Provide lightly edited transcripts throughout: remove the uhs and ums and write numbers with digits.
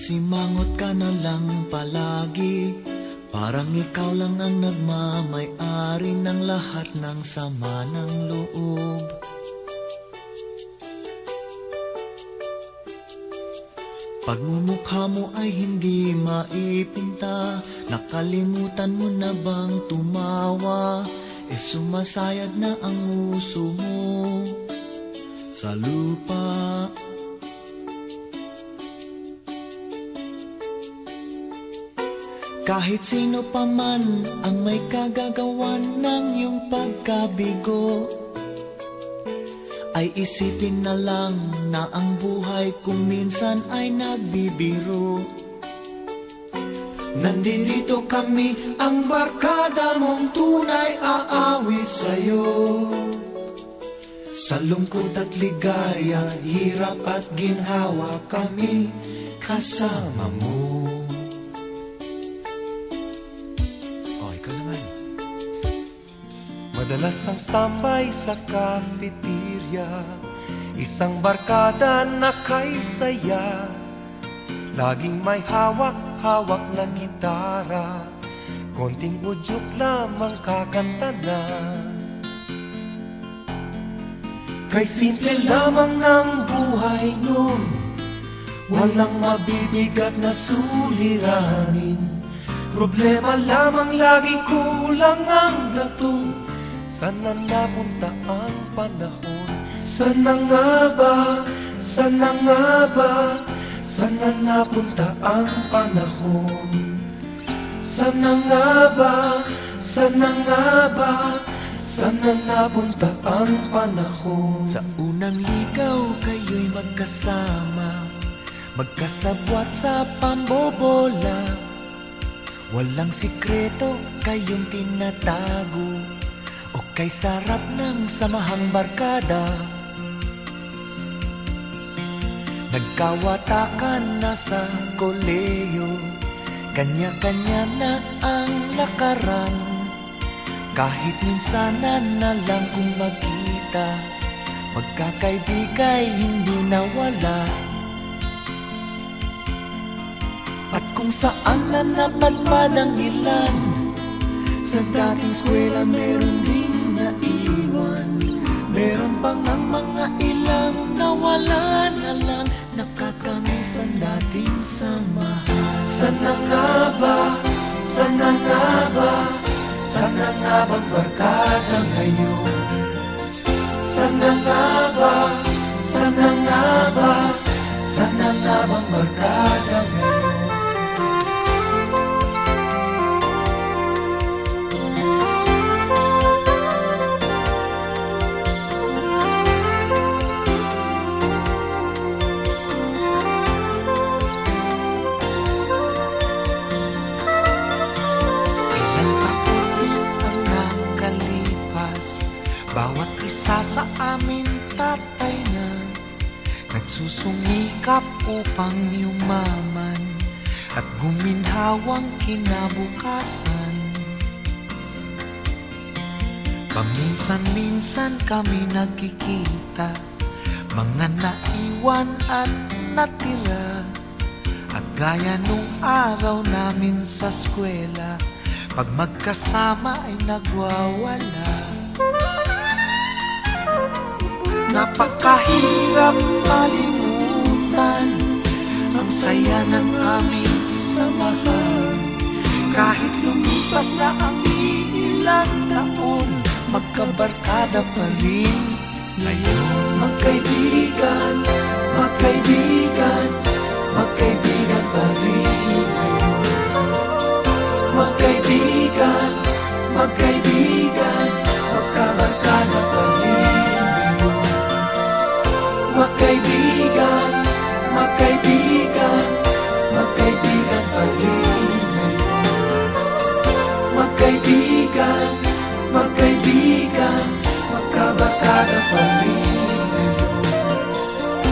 Masimangot ka na lang palagi, parang ikaw lang ang nagmamay-ari ng lahat ng sama ng loob. Pagmumukha mo ay hindi maipinta, nakalimutan mo na bang tumawa? Sumasayad na ang uso mo sa lupa. Kahit sino pa man ang may kagagawan ng iyong pagkabigo, ay isipin na lang na ang buhay kung minsan ay nagbibiro. Nandito kami, ang barkada mong tunay aawit sa'yo. Sa lungkot at ligaya, hirap at ginhawa, kami kasama mo. Oh, ikaw naman. Madalas ang standby sa cafeteria, isang barkada na kay saya. Laging may hawak na gitara, konting udyok lamang kakanta na. Kay simple lamang ng buhay nun, walang mabibigat na suliranin. Problema lamang lagi, kulang ang gatong. Sana napunta ang panahon? Sana nga ba? Sana nga ba? Sana napunta ang panahon? Sana nga ba? Sana nga ba? Sana napunta ang panahon? Sa unang ligaw kayo'y magkasama, magkasabwat sa pambobola. Walang sikreto kayong tinatago, o kay sarap ng samahang barkada. Nagkawatakan na sa koleyo, kanya-kanya na ang lakaran. Kahit minsanan na lang kung magkita, magkakaibigay hindi nawala. At kung saan na napadpad ang ilan, sa dating eskwela meron ding naiwan. Meron pang ang mga ilang nawala na lang, nakakamiss ang dating samahan. Sana nga ba? Sana nga ba? Sana nga bang barkada ngayon? Sana nga ba? Sana nga ba? Sana nga bang barkada ngayon? Bawat isa sa amin tatay na, nagsusumikap upang yumaman at guminhawang kinabukasan. Paminsan-minsan kami nagkikita, mga naiwan at natira. At gaya nung araw namin sa eskwela, pag magkasama ay nagwawala. Napakahirap malimutan ang saya ng aming samahan. Kahit lumipas na ang ilang taon, magkabarkada pa rin ngayon. Magkaibigan, magkaibigan, magkaibigan pa rin ngayon. Magkaibigan, magkaibigan, magkabarkada pa rin. Magkaibigan, magkaibigan, magkaibigan pa rin ngayon. Magkaibigan, magkaibigan, magkabarkada pa rin ngayon.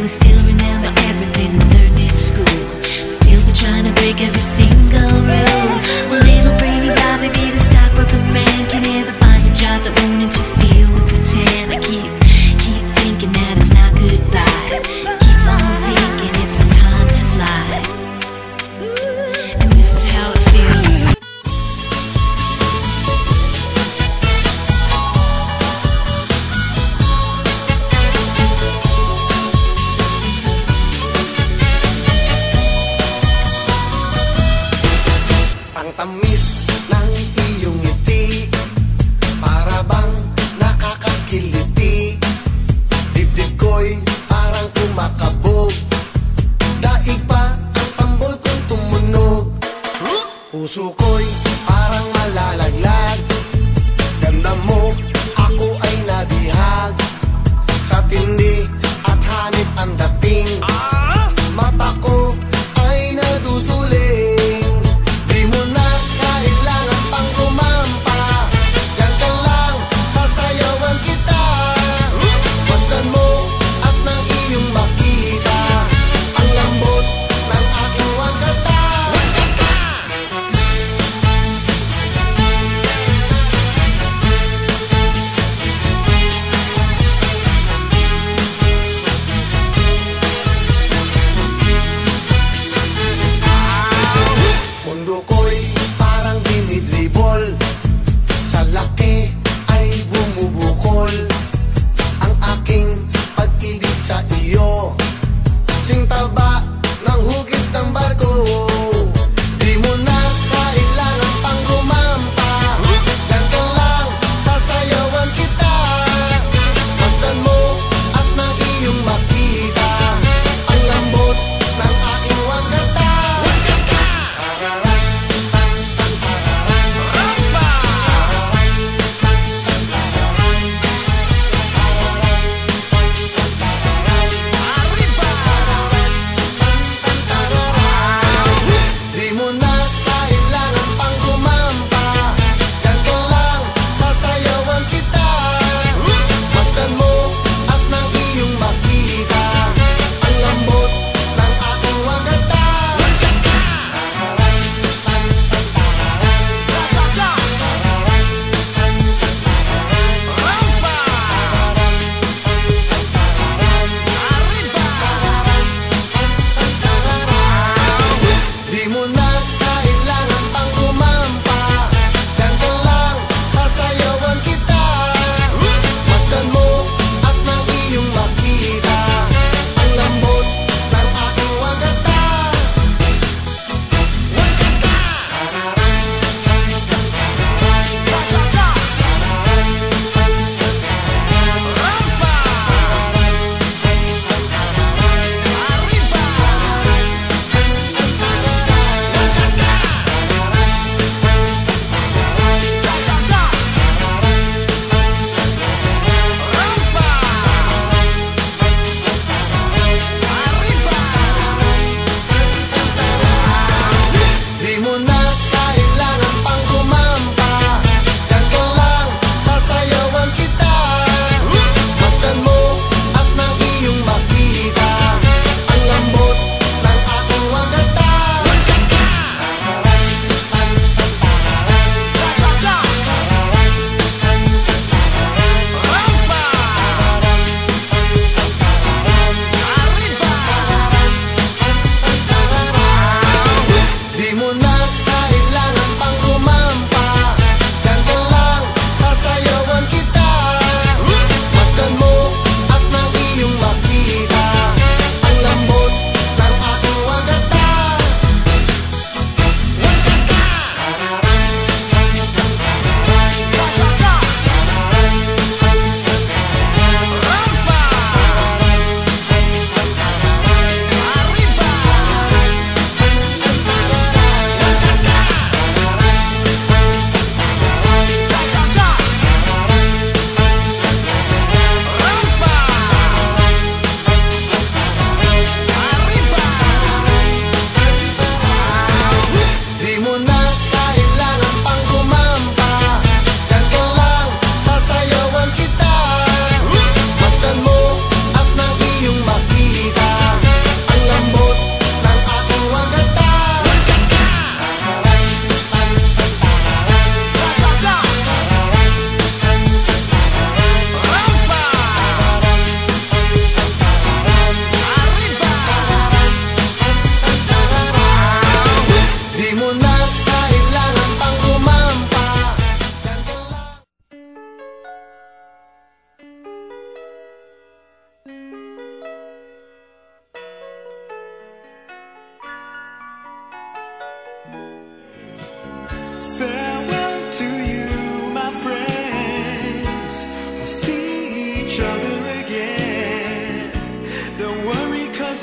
we still remember everything we learned in school. Still we're trying to break every single rule. Well, little brainy Bobby be the stockbroker man, can never find a job that won't interfere with her tan. I keep thinking that it's not goodbye. Keep on thinking it's our time to fly. And this is how it feels.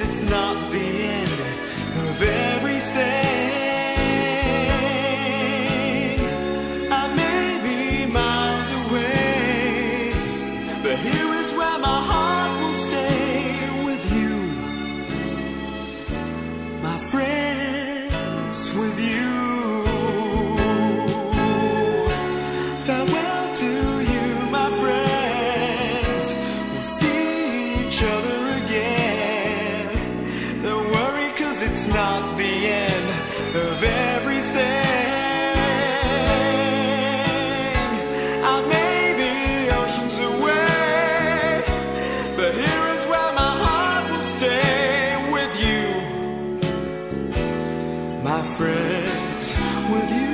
it's not the end of everything. I may be miles away, but here is where my heart will stay with you, my friends, with you. Farewell to you, my friends. We'll see each other again. Don't worry, 'cause it's not the end of everything. I may be oceans away, but here is where my heart will stay with you, my friends, with you.